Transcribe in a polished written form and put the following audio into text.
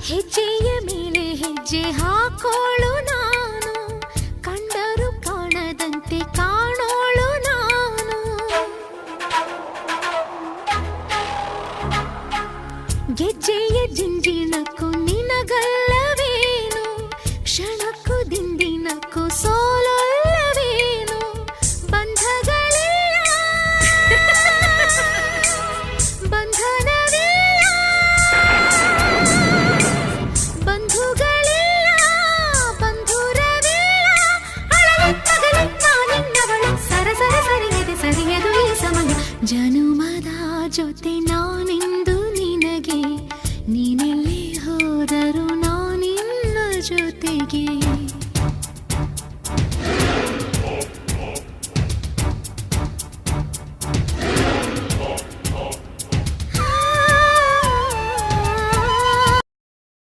ಹೆಜ್ಜೆಯ ಮೇಲೆ ಹೆಜ್ಜೆ ಹಾಕೋಳು ನಾನು, ಕಂಡರು ಕಾಣದಂತೆ ಕಾಣೋಳು ನಾನು. ಗೆಜ್ಜೆಯ ಜಿಂಜಿಣಕ್ಕೂ ನಿನಗಲ್ಲವೇನು, ಕ್ಷಣಕ್ಕೂ ದಿಂದಿನಕ್ಕೂ ಸೋಲಲ್ಲವೇನು. ಬಂಧಗಳಿಲ್ಲ ಬಂಧನವಿಲ್ಲ, ಬಂಧುಗಳಿಲ್ಲ ಬಂಧುರವಿಲ್ಲ. ಅಳಲು ನಾನಿನ್ನವಳು, ಸರಸರ ಸರಿಯದೆ ಸರಿಯದು ಈ ಸಮಯ. ಜನುಮದ ಜೊತೆ ನಾನಿಂದು ನಿನಗೆ, ನೀನೆಲ್ಲೇ ಹೋದರೂ ನಾನಿನ್ನ ಜೊತೆಗೆ.